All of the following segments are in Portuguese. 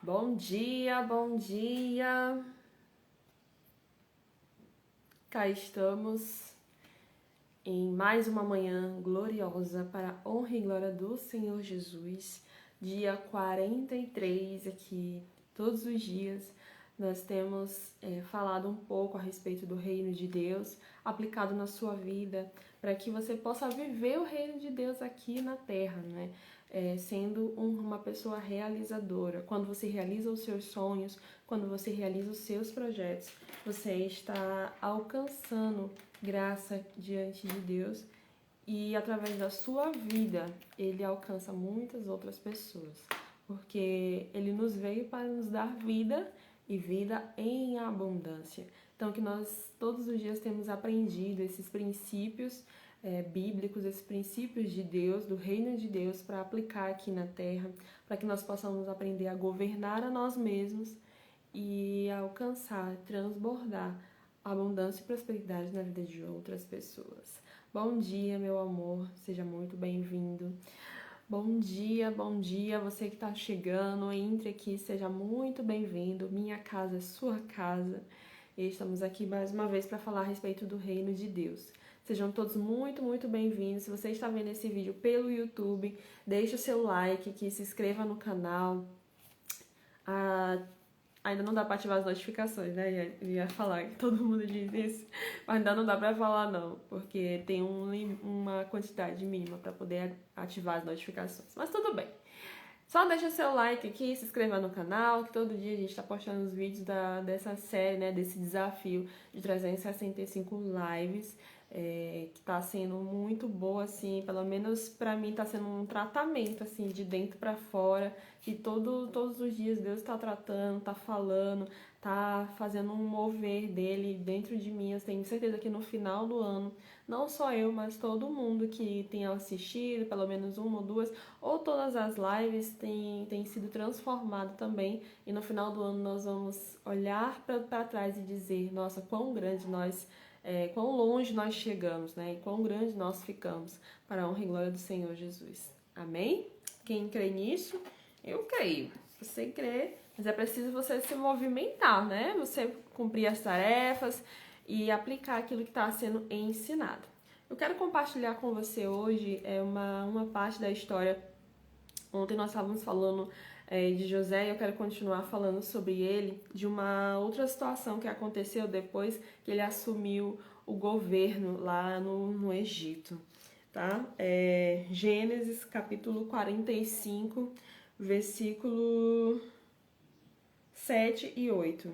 Bom dia, bom dia! Cá estamos em mais uma manhã gloriosa para a honra e glória do Senhor Jesus. Dia 43 aqui, todos os dias nós temos falado um pouco a respeito do reino de Deus, aplicado na sua vida, para que você possa viver o reino de Deus aqui na terra, né? Sendo uma pessoa realizadora. Quando você realiza os seus sonhos, quando você realiza os seus projetos, você está alcançando graça diante de Deus e através da sua vida ele alcança muitas outras pessoas, porque ele nos veio para nos dar vida e vida em abundância. Então que nós todos os dias temos aprendido esses princípios bíblicos, esses princípios de Deus, do reino de Deus, para aplicar aqui na terra, para que nós possamos aprender a governar a nós mesmos e alcançar, transbordar abundância e prosperidade na vida de outras pessoas. Bom dia, meu amor, seja muito bem-vindo. Bom dia, você que está chegando, entre aqui, seja muito bem-vindo. Minha casa é sua casa. E estamos aqui mais uma vez para falar a respeito do reino de Deus. Sejam todos muito bem-vindos. Se você está vendo esse vídeo pelo YouTube, deixe o seu like aqui, se inscreva no canal. Ainda não dá pra ativar as notificações, né? Eu ia falar que todo mundo diz isso, mas ainda não dá pra falar não, porque tem uma quantidade mínima pra poder ativar as notificações. Mas tudo bem. Só deixa seu like aqui, se inscreva no canal, que todo dia a gente tá postando os vídeos dessa série, né? Desse desafio de 365 lives, que tá sendo muito boa, assim, pelo menos pra mim tá sendo um tratamento, assim, de dentro pra fora, que todos os dias Deus tá tratando, tá falando, tá fazendo um mover dele dentro de mim. Eu tenho certeza que no final do ano, não só eu, mas todo mundo que tenha assistido, pelo menos uma ou duas, ou todas as lives, tem sido transformado também. E no final do ano nós vamos olhar para trás e dizer, nossa, quão grande quão longe nós chegamos, né? E quão grande nós ficamos para a honra e glória do Senhor Jesus. Amém? Quem crê nisso? Eu creio. Você crê, mas é preciso você se movimentar, né? Você cumprir as tarefas e aplicar aquilo que está sendo ensinado. Eu quero compartilhar com você hoje uma parte da história. Ontem nós estávamos falando de José e eu quero continuar falando sobre ele, de uma outra situação que aconteceu depois que ele assumiu o governo lá no Egito. Tá? Gênesis capítulo 45, versículo 7 e 8.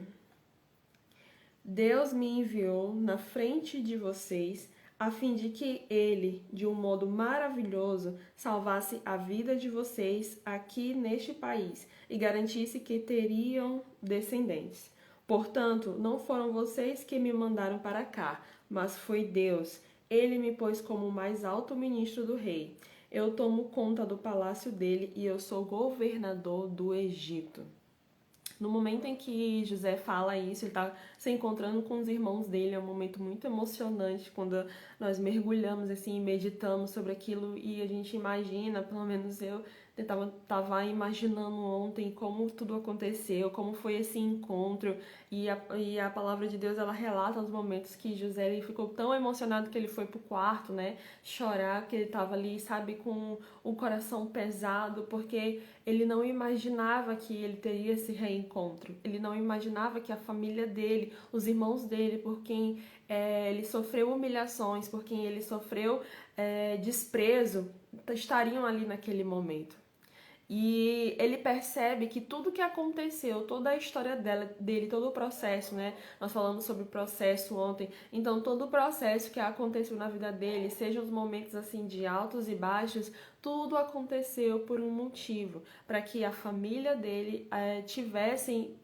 Deus me enviou na frente de vocês a fim de que ele, de um modo maravilhoso, salvasse a vida de vocês aqui neste país e garantisse que teriam descendentes. Portanto, não foram vocês que me mandaram para cá, mas foi Deus. Ele me pôs como o mais alto ministro do rei. Eu tomo conta do palácio dele e eu sou governador do Egito. No momento em que José fala isso, ele está se encontrando com os irmãos dele, é um momento muito emocionante quando nós mergulhamos assim, e meditamos sobre aquilo e a gente imagina, pelo menos eu estava imaginando ontem como tudo aconteceu, como foi esse encontro e a palavra de Deus ela relata os momentos que José ele ficou tão emocionado que ele foi pro quarto, né, chorar, porque ele estava ali, sabe, com o coração pesado, porque ele não imaginava que ele teria esse reencontro. Ele não imaginava que a família dele, os irmãos dele, por quem ele sofreu humilhações, por quem ele sofreu desprezo, estariam ali naquele momento. E ele percebe que tudo que aconteceu, toda a história dele, todo o processo, né? Nós falamos sobre o processo ontem. Então, todo o processo que aconteceu na vida dele, sejam os momentos assim de altos e baixos, tudo aconteceu por um motivo, para que a família dele tivessem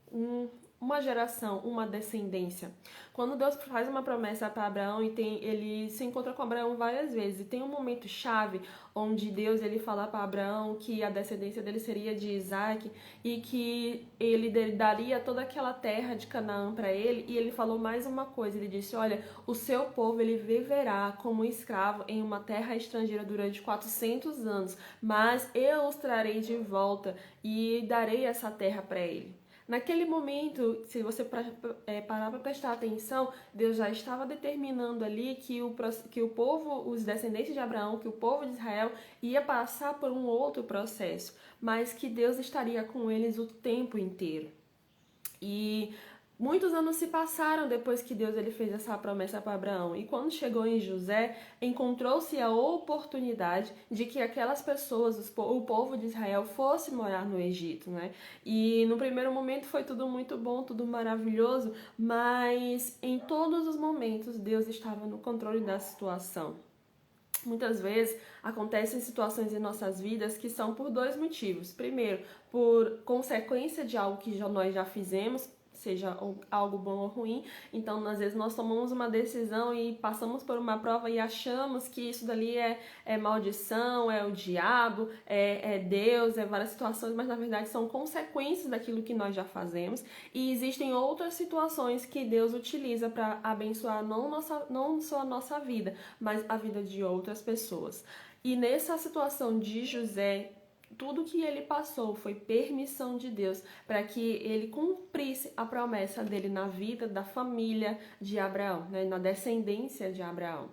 uma geração, uma descendência. Quando Deus faz uma promessa para Abraão e ele se encontra com Abraão várias vezes, e tem um momento chave onde Deus ele fala para Abraão que a descendência dele seria de Isaac e que ele daria toda aquela terra de Canaã para ele, e ele falou mais uma coisa, ele disse, olha, o seu povo ele viverá como escravo em uma terra estrangeira durante 400 anos, mas eu os trarei de volta e darei essa terra para ele. Naquele momento, se você parar para prestar atenção, Deus já estava determinando ali que o povo, os descendentes de Abraão, que o povo de Israel ia passar por um outro processo, mas que Deus estaria com eles o tempo inteiro. E muitos anos se passaram depois que Deus ele fez essa promessa para Abraão. E quando chegou em José, encontrou-se a oportunidade de que aquelas pessoas, o povo de Israel, fosse morar no Egito, né? E no primeiro momento foi tudo muito bom, tudo maravilhoso, mas em todos os momentos Deus estava no controle da situação. Muitas vezes acontecem situações em nossas vidas que são por dois motivos. Primeiro, por consequência de algo que nós já fizemos, seja algo bom ou ruim. Então, às vezes, nós tomamos uma decisão e passamos por uma prova e achamos que isso dali é maldição, é o diabo, é Deus, é várias situações, mas na verdade são consequências daquilo que nós já fazemos. E existem outras situações que Deus utiliza para abençoar não só a nossa vida, mas a vida de outras pessoas. E nessa situação de José, tudo que ele passou foi permissão de Deus para que ele cumprisse a promessa dele na vida da família de Abraão, né, na descendência de Abraão.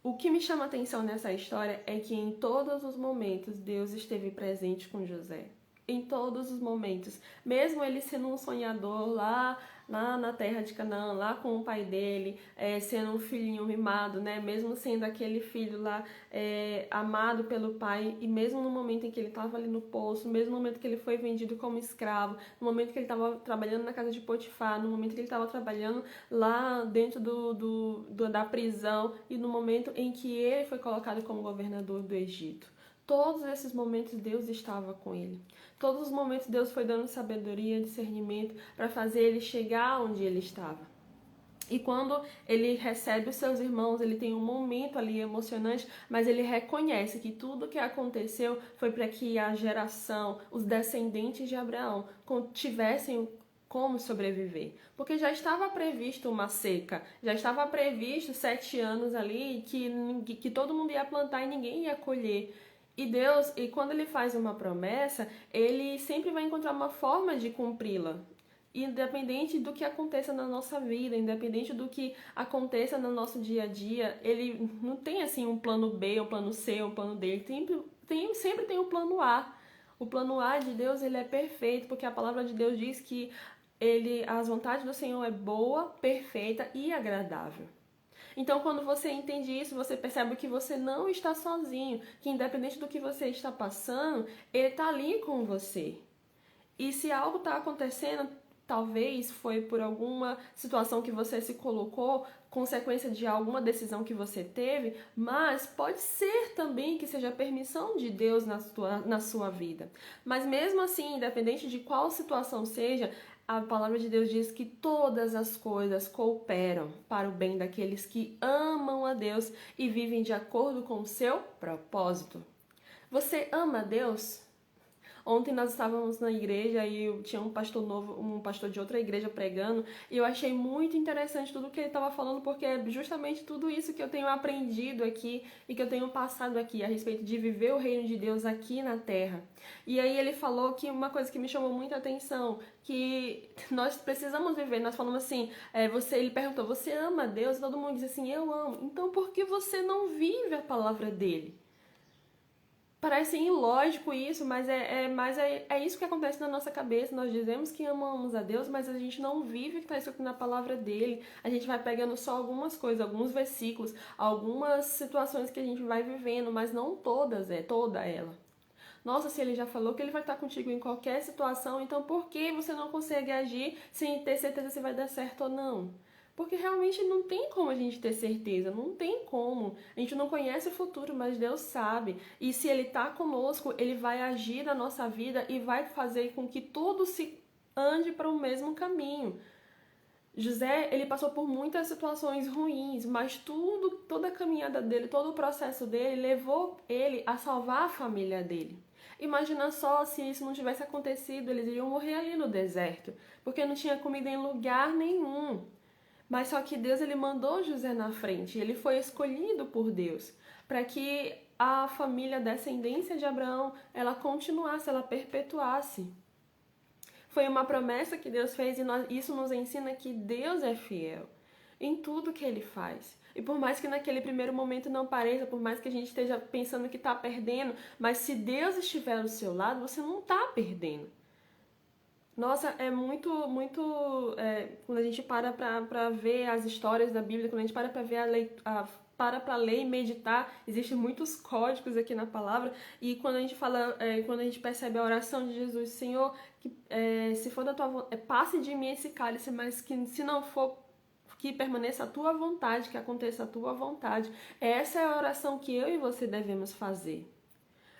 O que me chama a atenção nessa história é que em todos os momentos Deus esteve presente com José. Em todos os momentos, mesmo ele sendo um sonhador lá na terra de Canaã, lá com o pai dele, sendo um filhinho mimado, né? Mesmo sendo aquele filho lá amado pelo pai, e mesmo no momento em que ele estava ali no poço, mesmo no momento que ele foi vendido como escravo, no momento que ele estava trabalhando na casa de Potifar, no momento que ele estava trabalhando lá dentro da prisão, e no momento em que ele foi colocado como governador do Egito. Todos esses momentos Deus estava com ele. Todos os momentos Deus foi dando sabedoria, discernimento para fazer ele chegar onde ele estava. E quando ele recebe os seus irmãos, ele tem um momento ali emocionante, mas ele reconhece que tudo que aconteceu foi para que a geração, os descendentes de Abraão, tivessem como sobreviver. Porque já estava previsto uma seca, já estava previsto 7 anos ali que todo mundo ia plantar e ninguém ia colher. E Deus, e quando ele faz uma promessa, ele sempre vai encontrar uma forma de cumpri-la. Independente do que aconteça na nossa vida, independente do que aconteça no nosso dia a dia, ele não tem assim um plano B, um plano C, um plano D, ele sempre tem um plano A. O plano A de Deus ele é perfeito, porque a palavra de Deus diz que as vontades do Senhor é boa, perfeita e agradável. Então, quando você entende isso, você percebe que você não está sozinho, que independente do que você está passando, ele está ali com você. E se algo está acontecendo, talvez foi por alguma situação que você se colocou, consequência de alguma decisão que você teve, mas pode ser também que seja permissão de Deus na sua vida. Mas mesmo assim, independente de qual situação seja, a palavra de Deus diz que todas as coisas cooperam para o bem daqueles que amam a Deus e vivem de acordo com o seu propósito. Você ama a Deus? Ontem nós estávamos na igreja e tinha um pastor novo, um pastor de outra igreja pregando, e eu achei muito interessante tudo que ele estava falando, porque é justamente tudo isso que eu tenho aprendido aqui e que eu tenho passado aqui a respeito de viver o reino de Deus aqui na terra. E aí ele falou que uma coisa que me chamou muita atenção, que nós precisamos viver, nós falamos assim, ele perguntou, você ama a Deus? E todo mundo diz assim, eu amo. Então por que você não vive a palavra dele? Parece ilógico isso, mas é isso que acontece na nossa cabeça. Nós dizemos que amamos a Deus, mas a gente não vive o que está escrito na palavra dele. A gente vai pegando só algumas coisas, alguns versículos, algumas situações que a gente vai vivendo, mas não toda ela. Nossa, se ele já falou que ele vai estar contigo em qualquer situação, então por que você não consegue agir sem ter certeza se vai dar certo ou não? Porque realmente não tem como a gente ter certeza, não tem como. A gente não conhece o futuro, mas Deus sabe. E se Ele está conosco, Ele vai agir na nossa vida e vai fazer com que tudo se ande para o mesmo caminho. José, ele passou por muitas situações ruins, mas toda a caminhada dele, todo o processo dele levou ele a salvar a família dele. Imagina só se isso não tivesse acontecido, eles iriam morrer ali no deserto, porque não tinha comida em lugar nenhum. Mas só que Deus, ele mandou José na frente, ele foi escolhido por Deus para que a família, a descendência de Abraão, ela continuasse, ela perpetuasse. Foi uma promessa que Deus fez e isso nos ensina que Deus é fiel em tudo que Ele faz. E por mais que naquele primeiro momento não pareça, por mais que a gente esteja pensando que está perdendo, mas se Deus estiver do seu lado, você não está perdendo. Nossa, é muito, quando a gente para ver as histórias da Bíblia, quando a gente para ver para ler e meditar, existem muitos códigos aqui na palavra, e quando a gente fala, quando a gente percebe a oração de Jesus, Senhor, que se for da tua vontade, passe de mim esse cálice, mas que se não for, que permaneça a tua vontade, que aconteça a tua vontade. Essa é a oração que eu e você devemos fazer.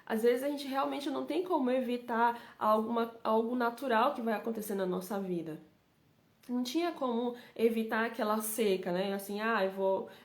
Às vezes a gente realmente não tem como evitar algo natural que vai acontecer na nossa vida. Não tinha como evitar aquela seca, né? Assim,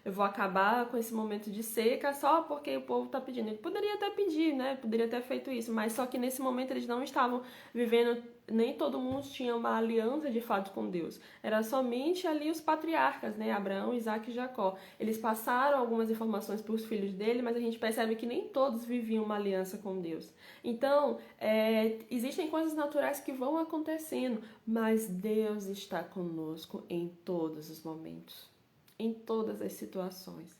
eu vou acabar com esse momento de seca só porque o povo tá pedindo. Ele poderia até pedir, né? Poderia ter feito isso, mas só que nesse momento eles não estavam vivendo, nem todo mundo tinha uma aliança de fato com Deus. Era somente ali os patriarcas, né? Abraão, Isaac e Jacó. Eles passaram algumas informações para os filhos dele, mas a gente percebe que nem todos viviam uma aliança com Deus. Então, existem coisas naturais que vão acontecendo, mas Deus está conosco em todos os momentos, em todas as situações.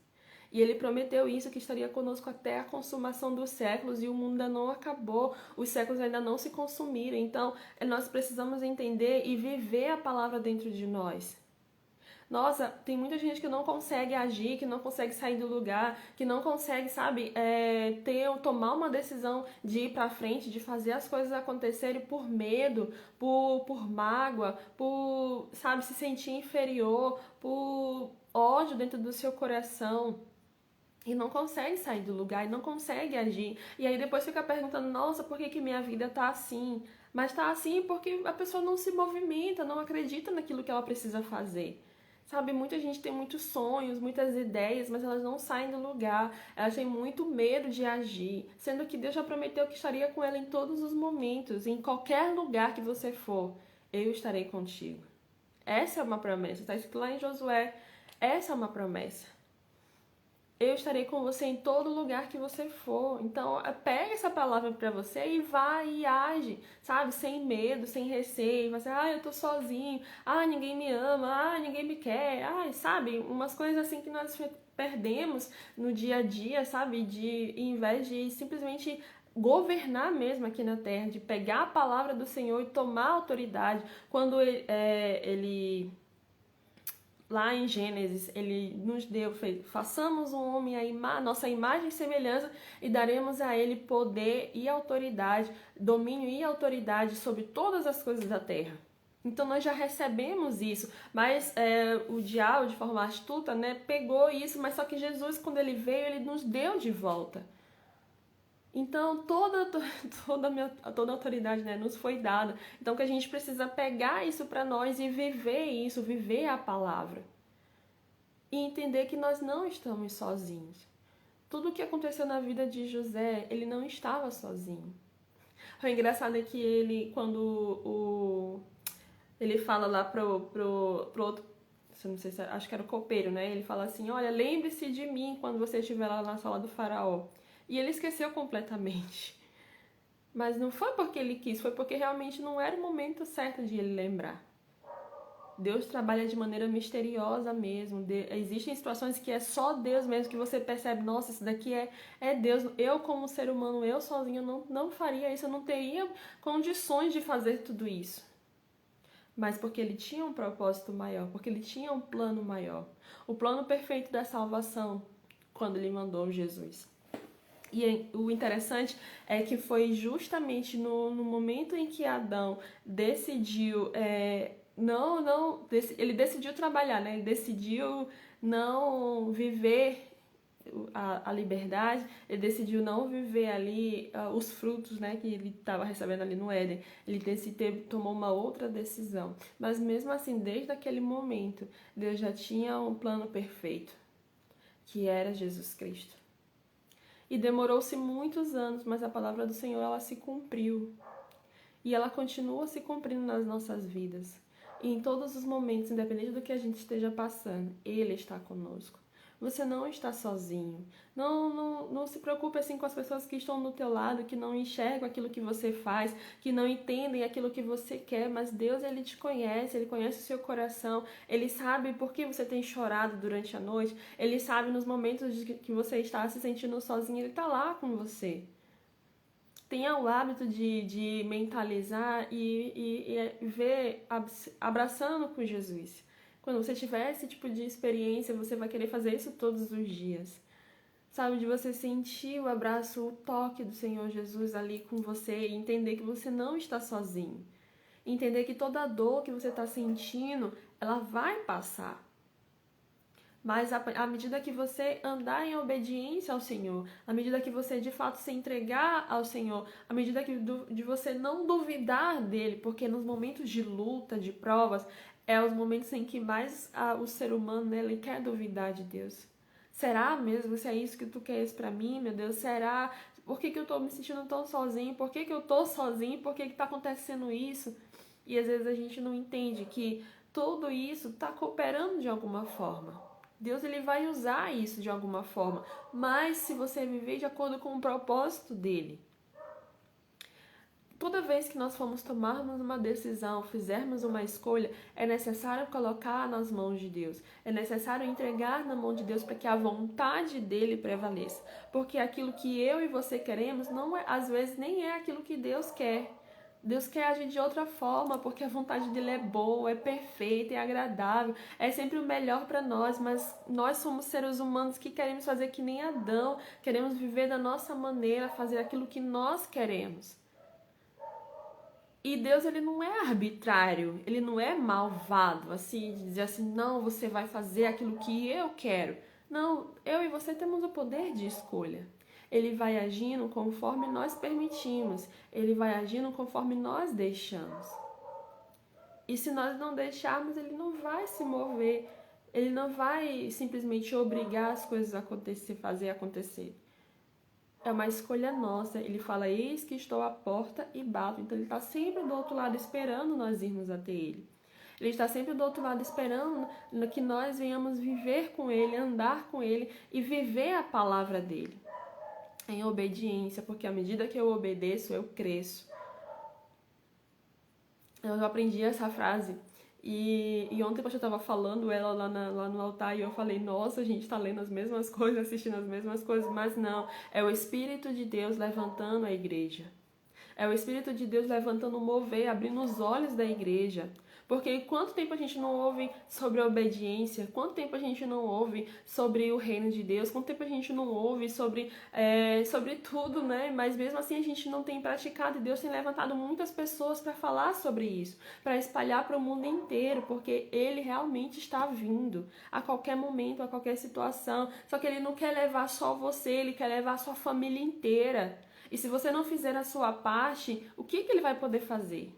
E Ele prometeu isso, que estaria conosco até a consumação dos séculos, e o mundo ainda não acabou, os séculos ainda não se consumiram. Então, nós precisamos entender e viver a palavra dentro de nós. Nossa, tem muita gente que não consegue agir, que não consegue sair do lugar, que não consegue, sabe, tomar uma decisão de ir pra frente, de fazer as coisas acontecerem por medo, por mágoa, por, sabe, se sentir inferior, por ódio dentro do seu coração. E não consegue sair do lugar, e não consegue agir. E aí depois fica perguntando, nossa, por que minha vida tá assim? Mas tá assim porque a pessoa não se movimenta, não acredita naquilo que ela precisa fazer. Sabe, muita gente tem muitos sonhos, muitas ideias, mas elas não saem do lugar. Elas têm muito medo de agir, sendo que Deus já prometeu que estaria com ela em todos os momentos, em qualquer lugar que você for, eu estarei contigo. Essa é uma promessa, está escrito lá em Josué, essa é uma promessa. Eu estarei com você em todo lugar que você for. Então, pega essa palavra pra você e vai e age, sabe? Sem medo, sem receio. Você, eu tô sozinho. Ninguém me ama. Ninguém me quer. Sabe? Umas coisas assim que nós perdemos no dia a dia, sabe? Em vez de simplesmente governar mesmo aqui na terra, de pegar a palavra do Senhor e tomar autoridade. Quando ele lá em Gênesis, ele nos deu, façamos um homem a nossa imagem e semelhança e daremos a ele poder e autoridade, domínio e autoridade sobre todas as coisas da terra. Então nós já recebemos isso, mas o diabo, de forma astuta, né, pegou isso, mas só que Jesus, quando ele veio, ele nos deu de volta. Então, toda a autoridade, né, nos foi dada. Então, que a gente precisa pegar isso para nós e viver isso, viver a palavra. E entender que nós não estamos sozinhos. Tudo o que aconteceu na vida de José, ele não estava sozinho. O engraçado é que ele, quando ele fala lá pro outro, não sei se, acho que era o copeiro, né? Ele fala assim, olha, lembre-se de mim quando você estiver lá na sala do faraó. E ele esqueceu completamente. Mas não foi porque ele quis, foi porque realmente não era o momento certo de ele lembrar. Deus trabalha de maneira misteriosa mesmo. Existem situações que é só Deus mesmo, que você percebe, nossa, isso daqui é Deus. Eu, como ser humano, eu sozinho não faria isso, eu não teria condições de fazer tudo isso. Mas porque ele tinha um propósito maior, porque ele tinha um plano maior. O plano perfeito da salvação, quando ele mandou Jesus. E o interessante é que foi justamente no momento em que Adão decidiu, ele decidiu trabalhar, né? Ele decidiu não viver a liberdade, ele decidiu não viver ali os frutos, né, que ele estava recebendo ali no Éden. Ele tomou uma outra decisão. Mas mesmo assim, desde aquele momento, Deus já tinha um plano perfeito, que era Jesus Cristo. E demorou-se muitos anos, mas a palavra do Senhor, ela se cumpriu. E ela continua se cumprindo nas nossas vidas. E em todos os momentos, independente do que a gente esteja passando, Ele está conosco. Você não está sozinho. Não se preocupe assim com as pessoas que estão do teu lado, que não enxergam aquilo que você faz, que não entendem aquilo que você quer, mas Deus, Ele te conhece, Ele conhece o seu coração, Ele sabe por que você tem chorado durante a noite, Ele sabe nos momentos que você está se sentindo sozinho, Ele está lá com você. Tenha o hábito de mentalizar e ver abraçando com Jesus. Quando você tiver esse tipo de experiência, você vai querer fazer isso todos os dias. Sabe, de você sentir o abraço, o toque do Senhor Jesus ali com você e entender que você não está sozinho. Entender que toda dor que você está sentindo, ela vai passar. Mas à medida que você andar em obediência ao Senhor, à medida que você de fato se entregar ao Senhor, à medida de você não duvidar dele, porque nos momentos de luta, de provas, é os momentos em que mais o ser humano, né, ele quer duvidar de Deus. Será mesmo? Se é isso que tu queres pra mim, meu Deus? Será? Por que eu tô me sentindo tão sozinho? Por que eu tô sozinho? Por que tá acontecendo isso? E às vezes a gente não entende que tudo isso tá cooperando de alguma forma. Deus, ele vai usar isso de alguma forma, mas se você viver de acordo com o propósito dele. Toda vez que nós formos tomarmos uma decisão, fizermos uma escolha, é necessário colocar nas mãos de Deus. É necessário entregar na mão de Deus para que a vontade dele prevaleça. Porque aquilo que eu e você queremos, não é, às vezes nem é aquilo que Deus quer. Deus quer agir de outra forma, porque a vontade dele é boa, é perfeita, é agradável, é sempre o melhor para nós, mas nós somos seres humanos que queremos fazer que nem Adão, queremos viver da nossa maneira, fazer aquilo que nós queremos. E Deus, ele não é arbitrário, ele não é malvado, assim, de dizer assim, não, você vai fazer aquilo que eu quero. Não, eu e você temos o poder de escolha. Ele vai agindo conforme nós permitimos. Ele vai agindo conforme nós deixamos. E se nós não deixarmos, ele não vai se mover. Ele não vai simplesmente obrigar as coisas a acontecer, fazer acontecer. É uma escolha nossa. Ele fala, eis que estou à porta e bato. Então ele está sempre do outro lado esperando nós irmos até ele. Ele está sempre do outro lado esperando que nós venhamos viver com ele, andar com ele e viver a palavra dele. Em obediência, porque à medida que eu obedeço, eu cresço. Eu aprendi essa frase e ontem eu estava falando ela lá no altar e eu falei, nossa, a gente está lendo as mesmas coisas, assistindo as mesmas coisas, mas não, é o Espírito de Deus levantando a igreja. É o Espírito de Deus levantando o mover, abrindo os olhos da igreja. Porque quanto tempo a gente não ouve sobre a obediência? Quanto tempo a gente não ouve sobre o reino de Deus? Quanto tempo a gente não ouve sobre tudo, né? Mas mesmo assim a gente não tem praticado. E Deus tem levantado muitas pessoas para falar sobre isso, para espalhar para o mundo inteiro, porque Ele realmente está vindo a qualquer momento, a qualquer situação. Só que Ele não quer levar só você, Ele quer levar a sua família inteira. E se você não fizer a sua parte, o que Ele vai poder fazer?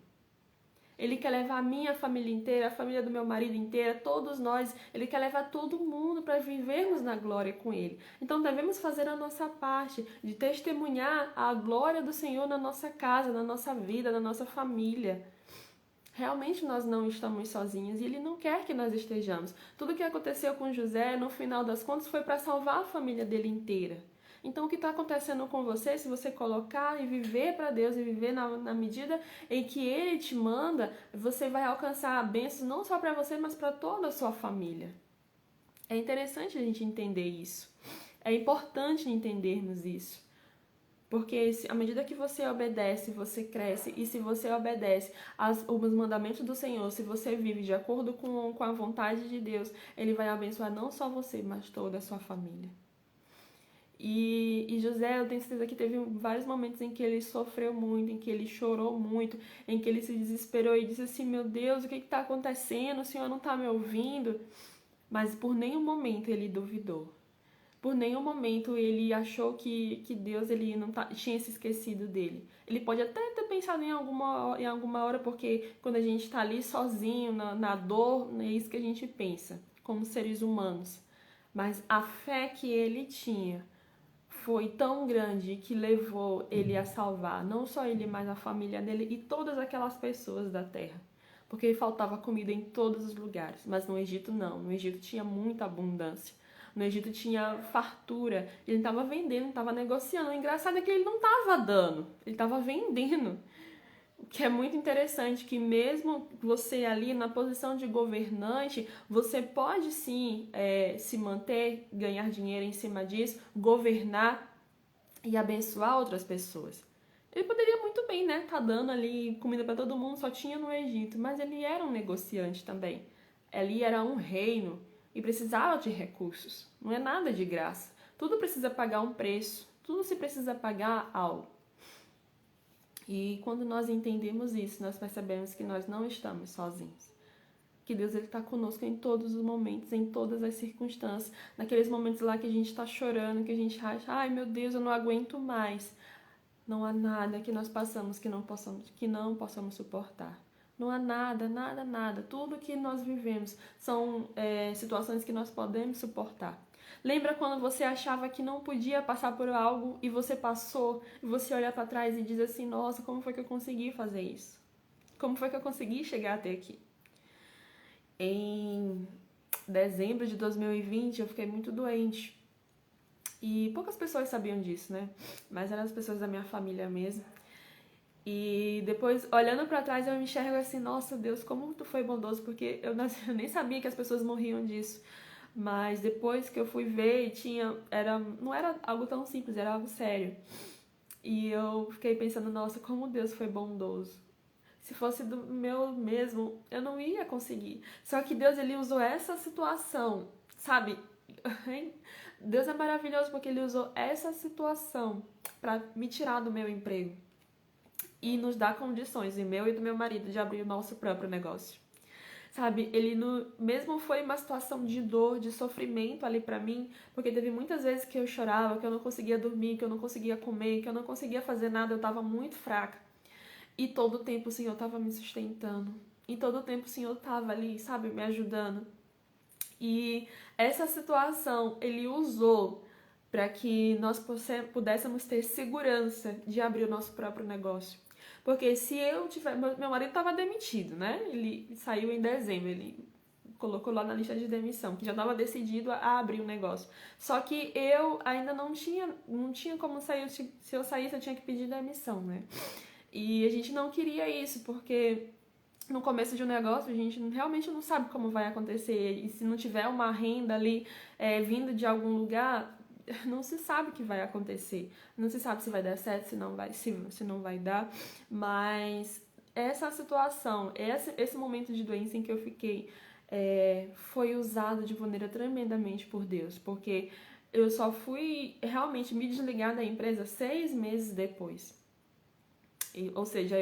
Ele quer levar a minha família inteira, a família do meu marido inteira, todos nós. Ele quer levar todo mundo para vivermos na glória com Ele. Então devemos fazer a nossa parte de testemunhar a glória do Senhor na nossa casa, na nossa vida, na nossa família. Realmente nós não estamos sozinhos e Ele não quer que nós estejamos. Tudo que aconteceu com José, no final das contas, foi para salvar a família dele inteira. Então, o que está acontecendo com você, se você colocar e viver para Deus e viver na medida em que Ele te manda, você vai alcançar bênçãos não só para você, mas para toda a sua família. É interessante a gente entender isso. É importante entendermos isso. Porque à medida que você obedece, você cresce. E se você obedece os mandamentos do Senhor, se você vive de acordo com a vontade de Deus, Ele vai abençoar não só você, mas toda a sua família. E José, eu tenho certeza que teve vários momentos em que ele sofreu muito, em que ele chorou muito, em que ele se desesperou e disse assim, meu Deus, o que está acontecendo? O Senhor não está me ouvindo? Mas por nenhum momento ele duvidou. Por nenhum momento ele achou que Deus ele não tinha se esquecido dele. Ele pode até ter pensado em alguma hora, porque quando a gente está ali sozinho, na dor, é isso que a gente pensa, como seres humanos. Mas a fé que ele tinha foi tão grande que levou ele a salvar não só ele, mas a família dele e todas aquelas pessoas da terra. Porque faltava comida em todos os lugares, mas no Egito não. No Egito tinha muita abundância. No Egito tinha fartura. Ele estava vendendo, estava negociando. O engraçado é que ele não estava dando, ele estava vendendo. O que é muito interessante, que mesmo você ali na posição de governante, você pode sim se manter, ganhar dinheiro em cima disso, governar e abençoar outras pessoas. Ele poderia muito bem, né, tá dando ali comida para todo mundo, só tinha no Egito, mas ele era um negociante também. Ali era um reino e precisava de recursos. Não é nada de graça. Tudo precisa pagar um preço, tudo se precisa pagar algo. E quando nós entendemos isso, nós percebemos que nós não estamos sozinhos. Que Deus está conosco em todos os momentos, em todas as circunstâncias. Naqueles momentos lá que a gente está chorando, que a gente acha, ai meu Deus, eu não aguento mais. Não há nada que nós passamos que não possamos suportar. Não há nada, nada, nada. Tudo que nós vivemos são situações que nós podemos suportar. Lembra quando você achava que não podia passar por algo e você passou, e você olha para trás e diz assim, nossa, como foi que eu consegui fazer isso? Como foi que eu consegui chegar até aqui? Em dezembro de 2020 eu fiquei muito doente. E poucas pessoas sabiam disso, né? Mas eram as pessoas da minha família mesmo. E depois, olhando pra trás, eu me enxergo assim, nossa Deus, como tu foi bondoso, porque eu nem sabia que as pessoas morriam disso. Mas depois que eu fui ver, não era algo tão simples, era algo sério. E eu fiquei pensando, nossa, como Deus foi bondoso. Se fosse do meu mesmo, eu não ia conseguir. Só que Deus, ele usou essa situação, sabe? Deus é maravilhoso porque ele usou essa situação para me tirar do meu emprego e nos dar condições, e meu e do meu marido, de abrir o nosso próprio negócio. Sabe, mesmo foi uma situação de dor, de sofrimento ali pra mim, porque teve muitas vezes que eu chorava, que eu não conseguia dormir, que eu não conseguia comer, que eu não conseguia fazer nada, eu tava muito fraca. E todo o tempo o Senhor tava me sustentando. E todo o tempo o Senhor tava ali, sabe, me ajudando. E essa situação ele usou para que nós pudéssemos ter segurança de abrir o nosso próprio negócio. Porque se eu tiver... Meu marido estava demitido, né? Ele saiu em dezembro, ele colocou lá na lista de demissão, que já estava decidido a abrir o negócio. Só que eu ainda não tinha como sair. Se eu saísse, eu tinha que pedir demissão, né? E a gente não queria isso, porque no começo de um negócio a gente realmente não sabe como vai acontecer. E se não tiver uma renda ali vindo de algum lugar, não se sabe o que vai acontecer. Não se sabe se vai dar certo, se não vai dar. Mas essa situação, esse momento de doença em que eu fiquei, foi usado de maneira tremendamente por Deus. Porque eu só fui realmente me desligar da empresa 6 meses depois. Ou seja,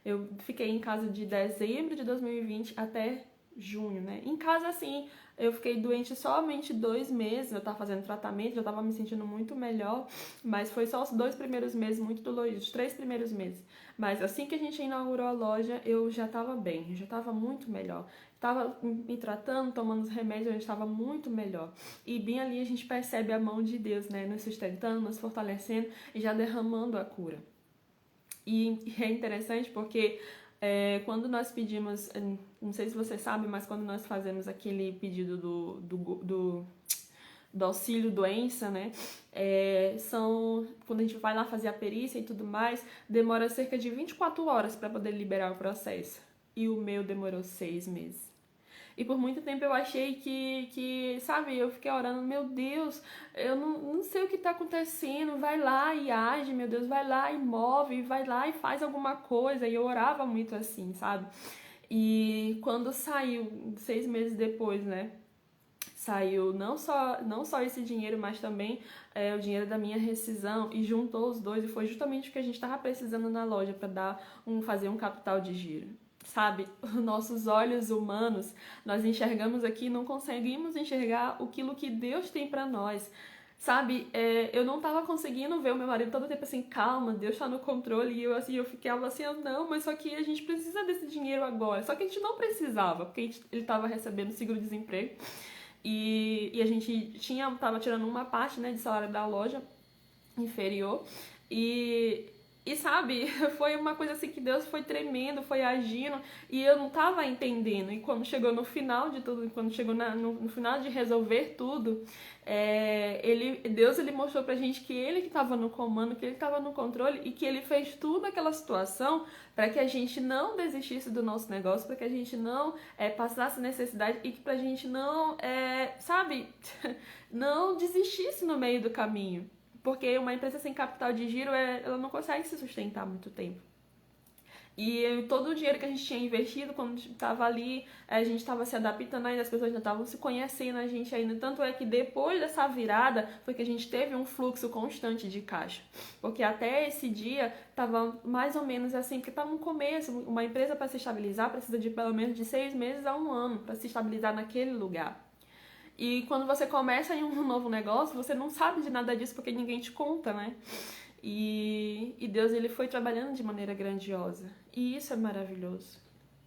eu fiquei em casa de dezembro de 2020 até junho, né? Em casa, assim, eu fiquei doente somente 2 meses, eu tava fazendo tratamento, já tava me sentindo muito melhor, mas foi só os 2 primeiros meses muito doloridos, os 3 primeiros meses. Mas assim que a gente inaugurou a loja, eu já tava bem, eu já tava muito melhor. Tava me tratando, tomando os remédios, eu já estava muito melhor. E bem ali a gente percebe a mão de Deus, né? Nos sustentando, nos fortalecendo e já derramando a cura. E é interessante porque quando nós pedimos, não sei se você sabe, mas quando nós fazemos aquele pedido do auxílio doença, né? Quando a gente vai lá fazer a perícia e tudo mais, demora cerca de 24 horas para poder liberar o processo. E o meu demorou 6 meses. E por muito tempo eu achei que sabe, eu fiquei orando, meu Deus, eu não sei o que tá acontecendo, vai lá e age, meu Deus, vai lá e move, vai lá e faz alguma coisa. E eu orava muito assim, sabe? E quando saiu, 6 meses depois, né? Saiu não só esse dinheiro, mas também o dinheiro da minha rescisão, e juntou os dois, e foi justamente o que a gente estava precisando na loja para fazer um capital de giro. Sabe, os nossos olhos humanos, nós enxergamos aqui, não conseguimos enxergar aquilo que Deus tem para nós. Sabe, eu não tava conseguindo ver o meu marido todo tempo assim, calma, Deus tá no controle. E eu ficava assim, não, mas só que a gente precisa desse dinheiro agora. Só que a gente não precisava, porque ele tava recebendo seguro-desemprego. E a gente tava tirando uma parte, né, de salário da loja inferior. E sabe, foi uma coisa assim que Deus foi tremendo, foi agindo, e eu não tava entendendo. E quando chegou no final de tudo, quando chegou no final de resolver tudo, Deus ele mostrou pra gente que ele que tava no comando, que ele tava no controle, e que ele fez tudo aquela situação para que a gente não desistisse do nosso negócio, para que a gente não passasse necessidade e que pra gente não, sabe, não desistisse no meio do caminho. Porque uma empresa sem capital de giro, ela não consegue se sustentar muito tempo. E todo o dinheiro que a gente tinha investido, quando estava ali, a gente estava se adaptando ainda, as pessoas ainda estavam se conhecendo a gente ainda. Tanto é que depois dessa virada, foi que a gente teve um fluxo constante de caixa. Porque até esse dia, estava mais ou menos assim, porque estava no começo. Uma empresa para se estabilizar precisa de pelo menos de 6 meses a 1 ano para se estabilizar naquele lugar. E quando você começa em um novo negócio, você não sabe de nada disso porque ninguém te conta, né? E Deus, ele foi trabalhando de maneira grandiosa. E isso é maravilhoso.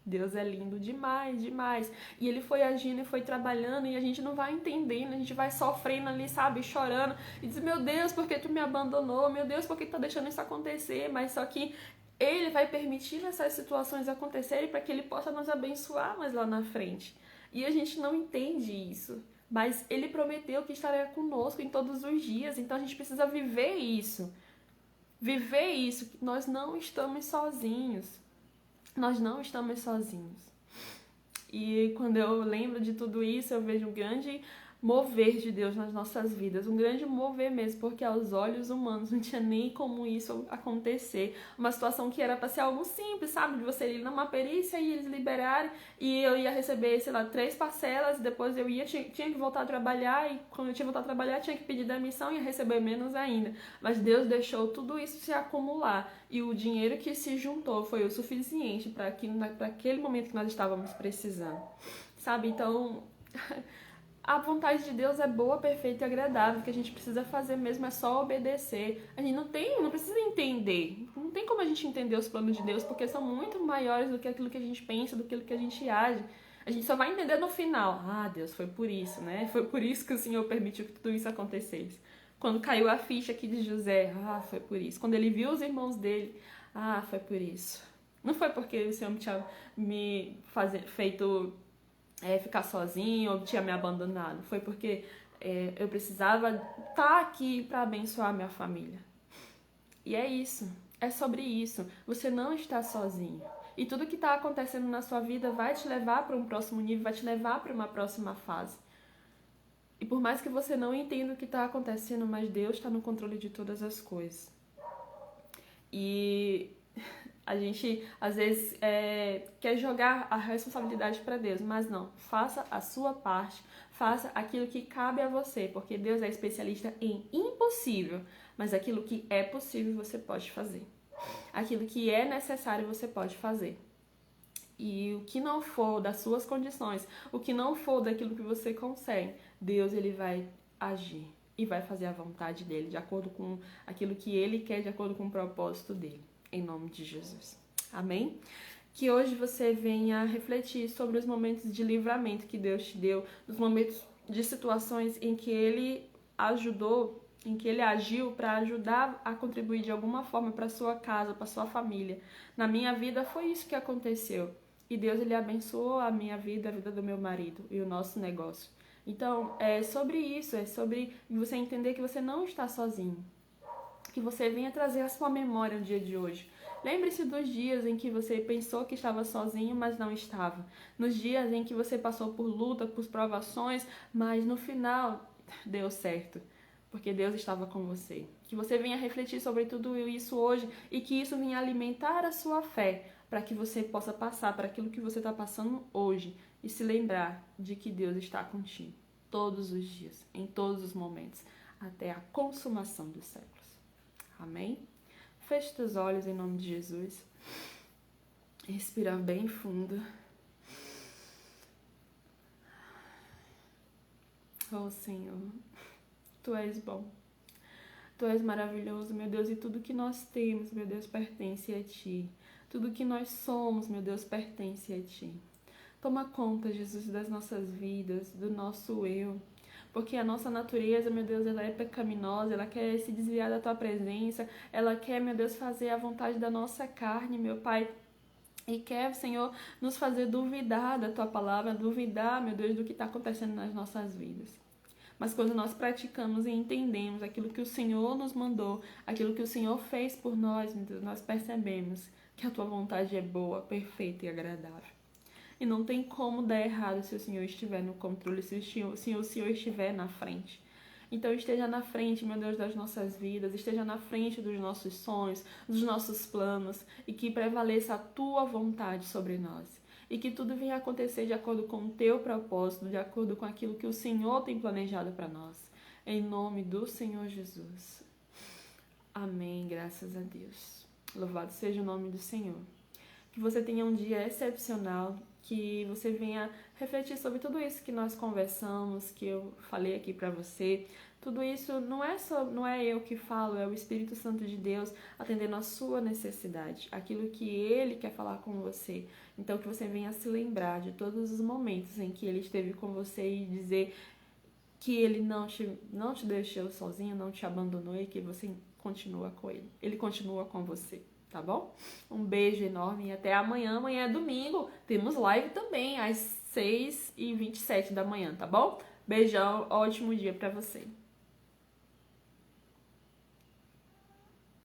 Deus é lindo demais, demais. E ele foi agindo e foi trabalhando e a gente não vai entendendo, a gente vai sofrendo ali, sabe, chorando. E diz, meu Deus, por que tu me abandonou? Meu Deus, por que tu tá deixando isso acontecer? Mas só que ele vai permitir essas situações acontecerem para que ele possa nos abençoar mais lá na frente. E a gente não entende isso. Mas ele prometeu que estaria conosco em todos os dias, então a gente precisa viver isso. Viver isso, que nós não estamos sozinhos. Nós não estamos sozinhos. E quando eu lembro de tudo isso, eu vejo um grande mover de Deus nas nossas vidas, um grande mover mesmo, porque aos olhos humanos não tinha nem como isso acontecer. Uma situação que era para ser algo simples, sabe? De você ir numa perícia e eles liberarem, e eu ia receber, sei lá, 3 parcelas, depois eu tinha que voltar a trabalhar, e quando eu tinha que voltar a trabalhar, tinha que pedir demissão e ia receber menos ainda. Mas Deus deixou tudo isso se acumular, e o dinheiro que se juntou foi o suficiente para aquele momento que nós estávamos precisando. Sabe? Então, a vontade de Deus é boa, perfeita e agradável. O que a gente precisa fazer mesmo é só obedecer. A gente não precisa entender. Não tem como a gente entender os planos de Deus, porque são muito maiores do que aquilo que a gente pensa, do que aquilo que a gente age. A gente só vai entender no final. Ah, Deus, foi por isso, né? Foi por isso que o Senhor permitiu que tudo isso acontecesse. Quando caiu a ficha aqui de José, foi por isso. Quando ele viu os irmãos dele, foi por isso. Não foi porque o Senhor tinha me feito ficar sozinho ou tinha me abandonado. Foi porque eu precisava estar aqui para abençoar minha família. E é isso. É sobre isso. Você não está sozinho. E tudo que está acontecendo na sua vida vai te levar para um próximo nível, vai te levar para uma próxima fase. E por mais que você não entenda o que está acontecendo, mas Deus está no controle de todas as coisas. E a gente, às vezes, quer jogar a responsabilidade para Deus, mas não. Faça a sua parte, faça aquilo que cabe a você, porque Deus é especialista em impossível, mas aquilo que é possível você pode fazer. Aquilo que é necessário você pode fazer. E o que não for das suas condições, o que não for daquilo que você consegue, Deus ele vai agir e vai fazer a vontade dele, de acordo com aquilo que ele quer, de acordo com o propósito dele. Em nome de Jesus. Amém? Que hoje você venha refletir sobre os momentos de livramento que Deus te deu, os momentos de situações em que Ele ajudou, em que Ele agiu para ajudar a contribuir de alguma forma para sua casa, para sua família. Na minha vida foi isso que aconteceu. E Deus ele abençoou a minha vida, a vida do meu marido e o nosso negócio. Então, é sobre isso, é sobre você entender que você não está sozinho. Que você venha trazer a sua memória no dia de hoje. Lembre-se dos dias em que você pensou que estava sozinho, mas não estava. Nos dias em que você passou por luta, por provações, mas no final deu certo, porque Deus estava com você. Que você venha refletir sobre tudo isso hoje e que isso venha alimentar a sua fé, para que você possa passar para aquilo que você está passando hoje e se lembrar de que Deus está contigo todos os dias, em todos os momentos, até a consumação dos séculos. Amém? Feche teus olhos em nome de Jesus. Respira bem fundo. Oh, Senhor. Tu és bom. Tu és maravilhoso, meu Deus, e tudo que nós temos, meu Deus, pertence a Ti. Tudo que nós somos, meu Deus, pertence a Ti. Toma conta, Jesus, das nossas vidas, do nosso eu. Porque a nossa natureza, meu Deus, ela é pecaminosa, ela quer se desviar da Tua presença, ela quer, meu Deus, fazer a vontade da nossa carne, meu Pai. E quer, Senhor, nos fazer duvidar da Tua palavra, duvidar, meu Deus, do que está acontecendo nas nossas vidas. Mas quando nós praticamos e entendemos aquilo que o Senhor nos mandou, aquilo que o Senhor fez por nós, meu Deus, nós percebemos que a Tua vontade é boa, perfeita e agradável. E não tem como dar errado se o Senhor estiver no controle, se o Senhor estiver na frente. Então esteja na frente, meu Deus, das nossas vidas, esteja na frente dos nossos sonhos, dos nossos planos, e que prevaleça a Tua vontade sobre nós. E que tudo venha acontecer de acordo com o Teu propósito, de acordo com aquilo que o Senhor tem planejado para nós. Em nome do Senhor Jesus. Amém, graças a Deus. Louvado seja o nome do Senhor. Que você tenha um dia excepcional, que você venha refletir sobre tudo isso que nós conversamos, que eu falei aqui para você. Tudo isso não é eu que falo, é o Espírito Santo de Deus atendendo a sua necessidade, aquilo que Ele quer falar com você. Então que você venha se lembrar de todos os momentos em que Ele esteve com você e dizer que Ele não te deixou sozinho, não te abandonou e que você continua com Ele. Ele continua com você. Tá bom? Um beijo enorme e até amanhã. Amanhã é domingo. Temos live também às 6h27 da manhã, tá bom? Beijão, ótimo dia pra você.